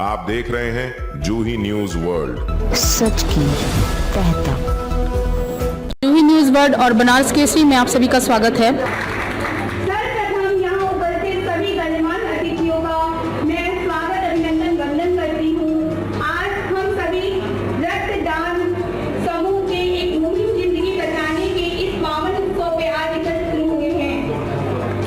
आप देख रहे हैं जूही न्यूज वर्ल्ड, सच की तह तक। जूही न्यूज वर्ल्ड और बनारस केसरी में आप सभी का स्वागत है। सर्वप्रथम यहाँ उपस्थित सभी गणमान्य अतिथियों का मैं स्वागत अभिनंदन वंदन करती हूँ। आज हम सभी रक्तदान समूह के एक मुहिम जिंदगी बचाने के इस पावन उत्सव पे आज एकत्र हुए हैं,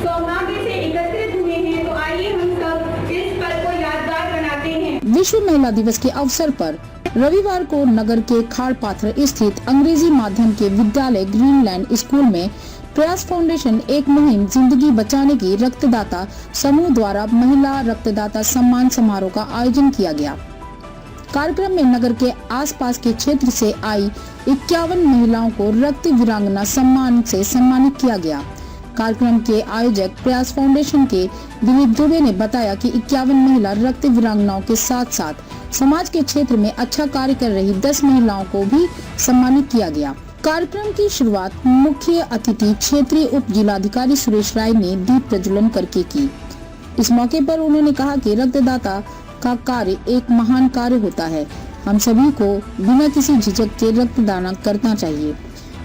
सौभाग्य से एकत्रित हुए हैं। तो आइए हम सब इस पल को यादगार बनाते हैं। विश्व महिला दिवस के अवसर पर रविवार को नगर के खाड़ पाथर स्थित अंग्रेजी माध्यम के विद्यालय ग्रीनलैंड स्कूल में प्रयास फाउंडेशन एक मुहिम जिंदगी बचाने की रक्तदाता समूह द्वारा महिला रक्तदाता सम्मान समारोह का आयोजन किया गया। कार्यक्रम में नगर के आसपास के क्षेत्र से आई 51 महिलाओं को रक्त वीरांगना सम्मान से सम्मानित किया गया। कार्यक्रम के आयोजक प्रयास फाउंडेशन के दिलीप दुबे ने बताया कि 51 महिला रक्त वीरांगनाओं के साथ साथ समाज के क्षेत्र में अच्छा कार्य कर रही 10 महिलाओं को भी सम्मानित किया गया। कार्यक्रम की शुरुआत मुख्य अतिथि क्षेत्रीय उप जिलाधिकारी सुरेश राय ने दीप प्रज्वलन करके की। इस मौके पर उन्होंने कहा कि रक्तदाता का कार्य एक महान कार्य होता है। हम सभी को बिना किसी झिझक के रक्तदान करना चाहिए।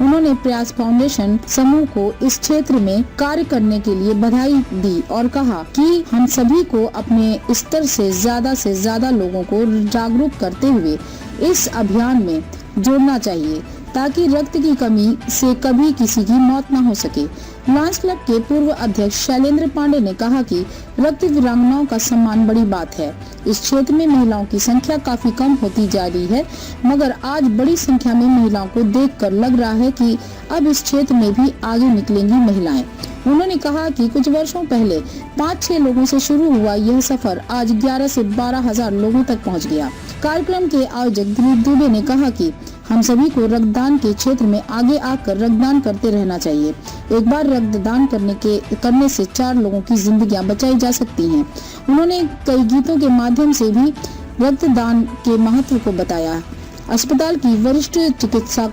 उन्होंने प्रयास फाउंडेशन समूह को इस क्षेत्र में कार्य करने के लिए बधाई दी और कहा कि हम सभी को अपने स्तर से ज्यादा लोगों को जागरूक करते हुए इस अभियान में जोड़ना चाहिए ताकि रक्त की कमी से कभी किसी की मौत न हो सके। लायंस क्लब के पूर्व अध्यक्ष शैलेंद्र पांडे ने कहा कि रक्त वीरांगनाओं का सम्मान बड़ी बात है। इस क्षेत्र में महिलाओं की संख्या काफी कम होती जा रही है, मगर आज बड़ी संख्या में महिलाओं को देखकर लग रहा है कि अब इस क्षेत्र में भी आगे निकलेंगी महिलाएं। उन्होंने कहा कि कुछ वर्षों पहले 5-6 लोगों से शुरू हुआ यह सफर आज 11 से 12 हजार लोगों तक पहुंच गया। कार्यक्रम के आयोजक दिलीप दुबे ने कहा कि हम सभी को रक्तदान के क्षेत्र में आगे आकर रक्तदान करते रहना चाहिए। एक बार रक्तदान करने से 4 लोगों की जिंदगियां बचाई जा सकती हैं। उन्होंने कई गीतों के माध्यम से भी रक्तदान के महत्व को बताया। अस्पताल की वरिष्ठ चिकित्सक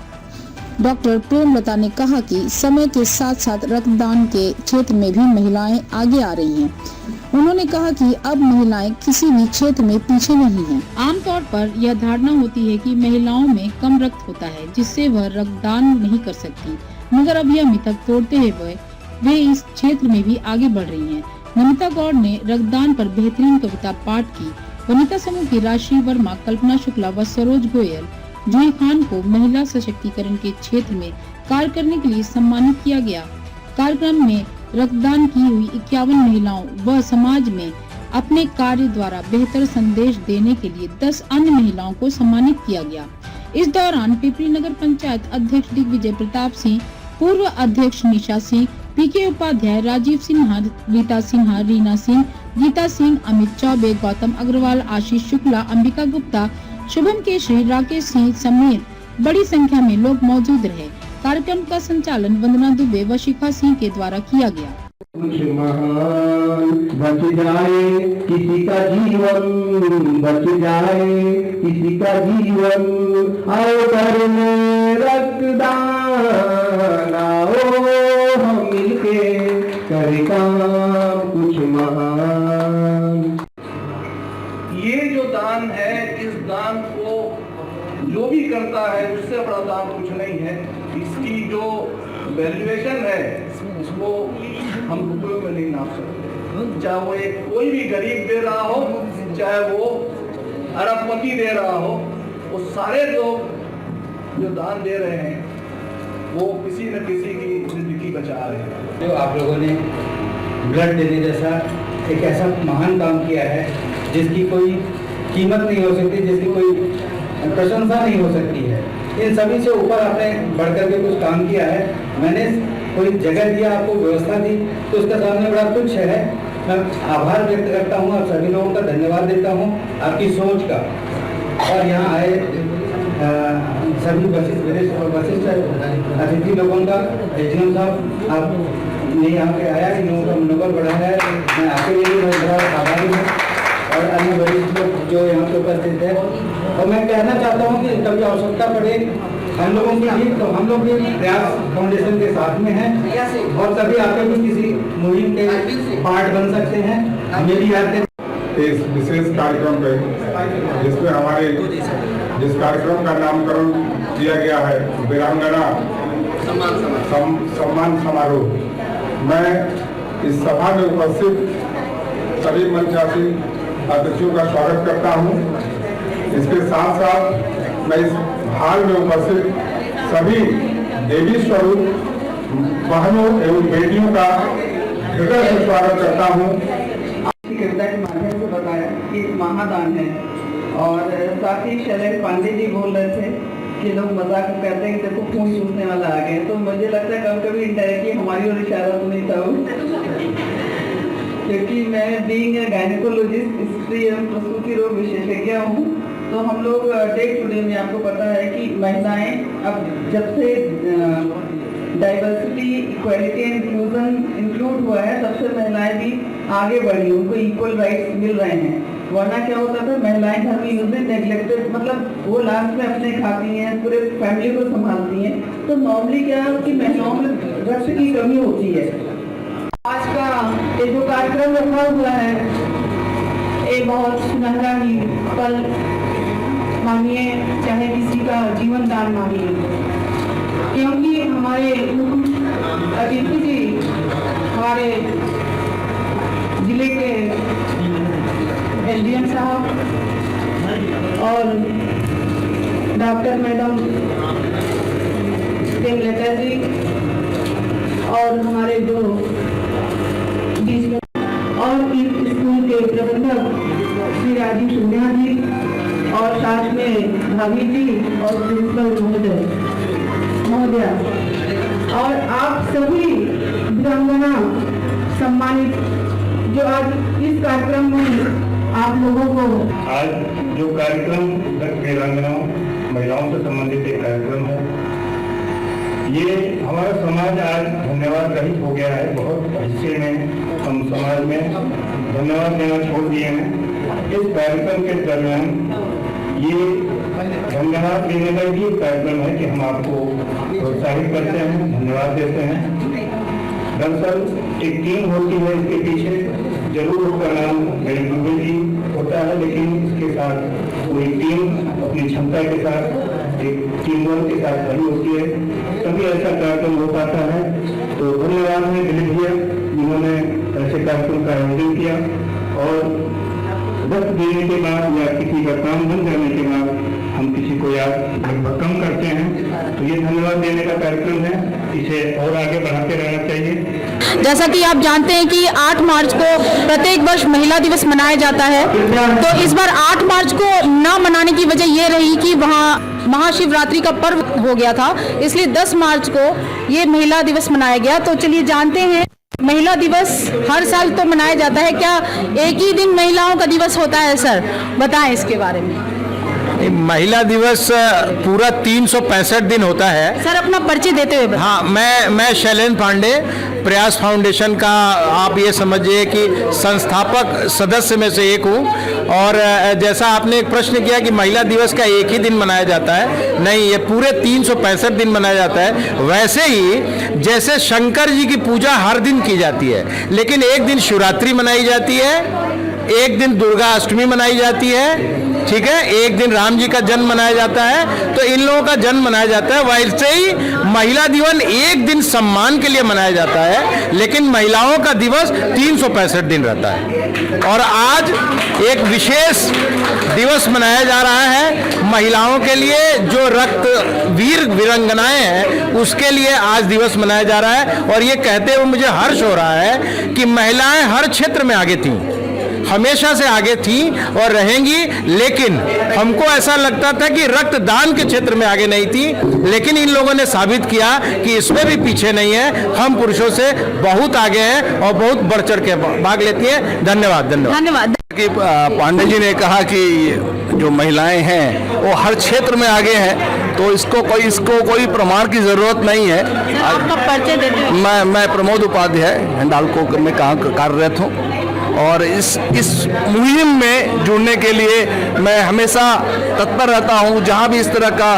डॉक्टर प्रेमलता ने कहा कि समय के साथ साथ रक्तदान के क्षेत्र में भी महिलाएं आगे आ रही हैं। उन्होंने कहा कि अब महिलाएं किसी भी क्षेत्र में पीछे नहीं हैं। आमतौर पर यह धारणा होती है कि महिलाओं में कम रक्त होता है जिससे वह रक्तदान नहीं कर सकती, मगर अब यह मिथक तोड़ते हुए वे इस क्षेत्र में भी आगे बढ़ रही हैं। नमिता गौड़ ने रक्तदान पर बेहतरीन कविता पाठ की। वनिता समूह की राशि वर्मा, कल्पना शुक्ला व सरोज गोयल, जूही खान को महिला सशक्तिकरण के क्षेत्र में कार्य करने के लिए सम्मानित किया गया। कार्यक्रम में रक्तदान की हुई 51 महिलाओं व समाज में अपने कार्य द्वारा बेहतर संदेश देने के लिए 10 अन्य महिलाओं को सम्मानित किया गया। इस दौरान पिपरी नगर पंचायत अध्यक्ष दिग्विजय प्रताप सिंह, पूर्व अध्यक्ष निशा सिंह, पीके उपाध्याय, राजीव सिन्हा, रीता सिन्हा, रीना सिंह, गीता सिंह, अमित चौबे, गौतम अग्रवाल, आशीष शुक्ला, अंबिका गुप्ता, शुभम केशरी, राकेश सिंह समेत बड़ी संख्या में लोग मौजूद रहे। कार्यक्रम का संचालन वंदना दुबे व शिखा सिंह के द्वारा किया गया। कुछ महान बच जाए किसी का जीवन, बच जाए किसी का जीवन, आओ करें रक्तदान, आओ हम मिलके करें काम कुछ महान। ये जो दान है, इस दान को जो भी करता है उससे बड़ा दान कुछ नहीं है। इसकी जो वैल्यूएशन है उसको हम रुपयों में नहीं नाप सकते। चाहे वो एक कोई भी गरीब दे रहा हो, चाहे वो अरबपति दे रहा हो, वो सारे लोग जो दान दे रहे हैं वो किसी न किसी की जिंदगी बचा रहे हैं। जो आप लोगों ने ब्लड देने जैसा एक ऐसा महान काम किया है जिसकी कोई कीमत नहीं हो सकती, जिसकी कोई प्रशंसा नहीं हो सकती है। इन सभी से ऊपर आपने बढ़कर के कुछ काम किया है। मैंने कोई जगह दिया, आपको व्यवस्था दी, तो उसका सामने बड़ा तुच्छ है। मैं आभार व्यक्त करता हूँ, आप सभी लोगों का धन्यवाद देता हूँ आपकी सोच का। और यहाँ आए सभी वरिष्ठ अतिथि लोगों का, एजीएम साहब आपने यहाँ पे आया, इन लोगों का मनोबल बढ़ाया है, मैं आपके लिए भी बड़ा आभारी हूँ और अन्य वरिष्ठ लोग जो यहाँ पे उपस्थित है। और मैं कहना चाहता हूँ कि कभी आवश्यकता पड़े हम लोगों की भी, तो हम लोग भी प्रयास फाउंडेशन के साथ में हैं और सभी आके भी किसी मुहिम के पार्ट बन सकते हैं। मेरी याद इस विशेष कार्यक्रम पे, जिसमें हमारे जिस कार्यक्रम का नामकरण किया गया है वीरांगना सम्मान समारोह, मैं इस सभा में उपस्थित सभी मंचासीन अतिथियों का स्वागत करता हूं। इसके साथ साथ मैं इस हाल में उपस्थित सभी देवी स्वरूप बहनों एवं बेटियों का हृदय से स्वागत करता हूं। कविता के माध्यम से बताया कि एक महादान है। और साथ ही शैलेश पांडे जी बोल रहे थे कि लोग मजाक में कहते हैं कि देखो खून चूसने वाला आ गया, तो मुझे लगता है कभी कभी इनडायरेक्टली हमारी ओर इशारा तो नहीं था वो, क्योंकि मैं बीइंग ए गायनेकोलॉजिस्ट, स्त्री एवं प्रसूति रोग विशेषज्ञ हूँ। तो हम लोग डे टू डे में आपको पता है कि महिलाएं अब जब से diversity, equality and inclusion include हुआ है, तब से महिलाएं भी आगे बढ़ी, उनको इक्वल राइट्स मिल रहे हैं। वरना क्या होता था, महिलाएं घर में यूजली नेग्लेक्टेड, मतलब वो लास्ट में अपने खाती हैं, पूरे फैमिली को संभालती हैं। तो नॉर्मली क्या है कि महिलाओं में रक्त की कमी होती है। आज का ये जो कार्यक्रम रखा हुआ है, ये बहुत सुनहरा ही पल मानिए, चाहे किसी का जीवन दान मानिए, क्योंकि हमारे अतिथि जी हमारे जिले के एलडीएम साहब और डॉक्टर मैडम लेटर जी और हमारे जो और इस स्कूल के प्रबंधक श्री राजीव सिन्हा जी और साथ में भाभी जी और प्रिंसिपल महोदया और आप सभी वीरांगना सम्मानित जो आज इस कार्यक्रम में आप लोगों को आज जो कार्यक्रम वीरांगनाओं महिलाओं से संबंधित एक कार्यक्रम है, ये हमारा समाज आज धन्यवाद रहित हो गया है। बहुत हिस्से में हम समाज में धन्यवाद देना छोड़ दिए हैं। इस कार्यक्रम के दरमियान ये धन्यवाद देने का भी एक कार्यक्रम है कि हम आपको प्रोत्साहित करते हैं, धन्यवाद देते हैं। दरअसल एक टीम होती है इसके पीछे, जरूर उसका नाम मेरे गुरु जी होता है, लेकिन इसके साथ पूरी टीम अपनी क्षमता के साथ, एक टीम वर्क के साथ खड़ी होती है, तभी ऐसा कार्यक्रम हो पाता है। तो धन्यवाद है दिलीप भैया जिन्होंने ऐसे कार्यक्रम का आयोजन किया। और वक्त देने के बाद या किसी का काम बन जाने के बाद हम किसी को याद लगभग कम करते हैं, तो ये धन्यवाद देने का कार्यक्रम है, इसे और आगे बढ़ाते रहना चाहिए। जैसा कि आप जानते हैं कि 8 मार्च को प्रत्येक वर्ष महिला दिवस मनाया जाता है, तो इस बार 8 मार्च को न मनाने की वजह ये रही कि वहाँ महाशिवरात्रि का पर्व हो गया था, इसलिए 10 मार्च को ये महिला दिवस मनाया गया। तो चलिए जानते हैं, महिला दिवस हर साल तो मनाया जाता है, क्या एक ही दिन महिलाओं का दिवस होता है? सर बताएं इसके बारे में। महिला दिवस पूरा 365 दिन होता है। सर अपना परिचय देते हुए। हाँ, मैं शैलेश पांडे, प्रयास फाउंडेशन का आप ये समझिए कि संस्थापक सदस्य में से एक हूँ। और जैसा आपने एक प्रश्न किया कि महिला दिवस का एक ही दिन मनाया जाता है, नहीं, ये पूरे 365 दिन मनाया जाता है। वैसे ही जैसे शंकर जी की पूजा हर दिन की जाती है, लेकिन एक दिन शिवरात्रि मनाई जाती है, एक दिन दुर्गा अष्टमी मनाई जाती है, ठीक है, एक दिन राम जी का जन्म मनाया जाता है, तो इन लोगों का जन्म मनाया जाता है। वैसे ही महिला दिवस एक दिन सम्मान के लिए मनाया जाता है, लेकिन महिलाओं का दिवस 365 दिन रहता है। और आज एक विशेष दिवस मनाया जा रहा है महिलाओं के लिए, जो रक्त वीर वीरांगनाएं हैं उसके लिए आज दिवस मनाया जा रहा है। और ये कहते हुए मुझे हर्ष हो रहा है कि महिलाएं हर क्षेत्र में आगे थीं, हमेशा से आगे थी और रहेंगी, लेकिन हमको ऐसा लगता था कि रक्तदान के क्षेत्र में आगे नहीं थी, लेकिन इन लोगों ने साबित किया कि इसमें भी पीछे नहीं है, हम पुरुषों से बहुत आगे हैं और बहुत बढ़ चढ़ के भाग लेती हैं। धन्यवाद। धन्यवाद। कि पांडे जी ने कहा कि जो महिलाएं हैं वो हर क्षेत्र में आगे हैं, तो इसको कोई प्रमाण की जरूरत नहीं है। आपका परिचय देते हैं। मैं प्रमोद उपाध्याय हिंडाल्को में कार्यरत हूँ और इस मुहिम में जुड़ने के लिए मैं हमेशा तत्पर रहता हूँ। जहाँ भी इस तरह का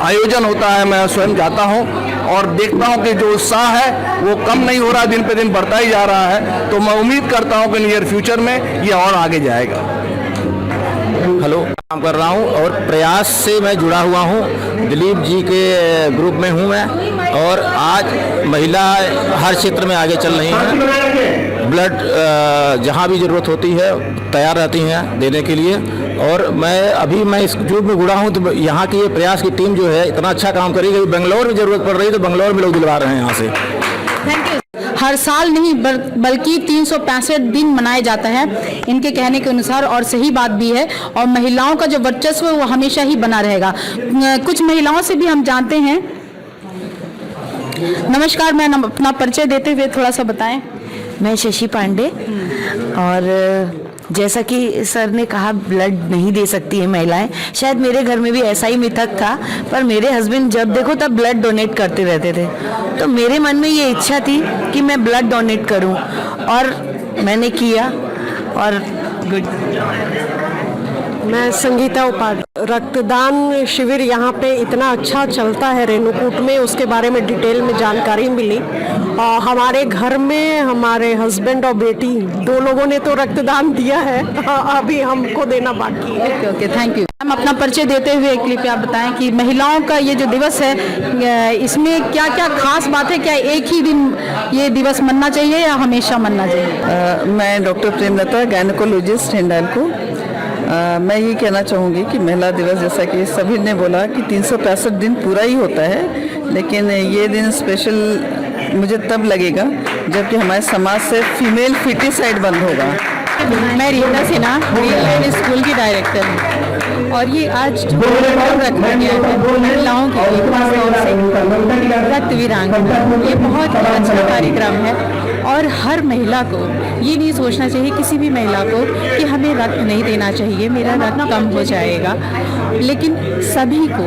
आयोजन होता है मैं स्वयं जाता हूँ और देखता हूँ कि जो उत्साह है वो कम नहीं हो रहा, दिन पे दिन बढ़ता ही जा रहा है। तो मैं उम्मीद करता हूँ कि नियर फ्यूचर में ये और आगे जाएगा। हेलो, काम कर रहा हूँ और प्रयास से मैं जुड़ा हुआ हूँ। दिलीप जी के ग्रुप में हूँ मैं, और आज महिला हर क्षेत्र में आगे चल रही हैं। ब्लड जहाँ भी ज़रूरत होती है तैयार रहती हैं देने के लिए। और मैं इस ग्रुप में जुड़ा हूँ, तो यहाँ की ये प्रयास की टीम जो है इतना अच्छा काम करी गई। बेंगलोर में ज़रूरत पड़ रही है तो बेंगलोर में लोग दिलवा रहे हैं यहाँ से। Thank you. हर साल नहीं बल्कि 365 दिन मनाया जाता है इनके कहने के अनुसार, और सही बात भी है। और महिलाओं का जो वर्चस्व है वो हमेशा ही बना रहेगा। कुछ महिलाओं से भी हम जानते हैं। नमस्कार, मैं अपना परिचय देते हुए थोड़ा सा बताएं। मैं शशि पांडे, और जैसा कि सर ने कहा ब्लड नहीं दे सकती है महिलाएं, शायद मेरे घर में भी ऐसा ही मिथक था, पर मेरे हस्बैंड जब देखो तब ब्लड डोनेट करते रहते थे। तो मेरे मन में ये इच्छा थी कि मैं ब्लड डोनेट करूं, और मैंने किया। और गुड। मैं संगीता उपाध्याय। रक्तदान शिविर यहाँ पे इतना अच्छा चलता है रेणुकूट में, उसके बारे में डिटेल में जानकारी मिली। और हमारे घर में हमारे हस्बैंड और बेटी 2 लोगों ने तो रक्तदान दिया है, अभी हमको देना बाकी है। Okay, thank you. हम अपना परिचय देते हुए कृपया बताएं कि महिलाओं का ये जो दिवस है इसमें क्या क्या खास बात है? क्या एक ही दिन ये दिवस मनना चाहिए या हमेशा मनना चाहिए? मैं डॉक्टर प्रेमलता, गायनेकोलॉजिस्ट हिंडाल्को। मैं ये कहना चाहूँगी कि महिला दिवस, जैसा कि सभी ने बोला कि 365 दिन पूरा ही होता है, लेकिन ये दिन स्पेशल मुझे तब लगेगा जबकि हमारे समाज से फीमेल फिटिसाइड बंद होगा। मैं रीता सिन्हा, ग्रीनलैंड स्कूल की डायरेक्टर हूँ, और ये आज रखा गया है महिलाओं के लिए रक्त वीरांगना। ये बहुत ही अच्छा कार्यक्रम है, और हर महिला को ये नहीं सोचना चाहिए, किसी भी महिला को, कि हमें रक्त नहीं देना चाहिए, मेरा रक्त कम हो जाएगा। लेकिन सभी को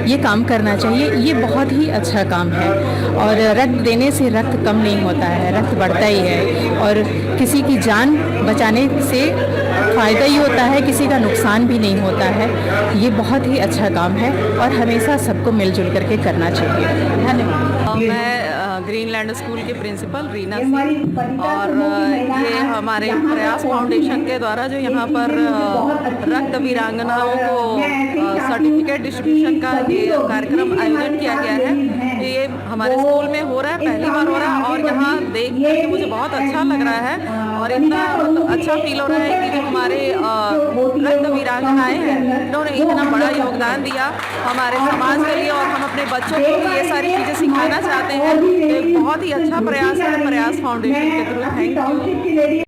ये काम करना चाहिए। ये बहुत ही अच्छा काम है, और रक्त देने से रक्त कम नहीं होता है, रक्त बढ़ता ही है। और किसी की जान बचाने से फ़ायदा ही होता है, किसी का नुकसान भी नहीं होता है। ये बहुत ही अच्छा काम है, और हमेशा सबको मिलजुल करके करना चाहिए। धन्यवाद। मैं ग्रीनलैंड स्कूल के प्रिंसिपल रीना सिंह, और ये हमारे प्रयास फाउंडेशन के द्वारा जो यहाँ पर रक्त वीरांगनाओं को सर्टिफिकेट डिस्ट्रीब्यूशन का ये कार्यक्रम आयोजन किया गया है। ये हमारे स्कूल में हो रहा है, पहली बार हो रहा है, और यहाँ देख कर मुझे बहुत अच्छा लग रहा है। और इतना अच्छा फील हो रहा है कि जो हमारे रक्त वीरांगनाएं हैं, इन्होंने इतना बड़ा योगदान दिया हमारे समाज के लिए, और हम अपने बच्चों को भी ये सारी चीज़ें सिखाना चाहते हैं। एक बहुत ही अच्छा प्रयास है प्रयास फाउंडेशन के थ्रू। Thank you.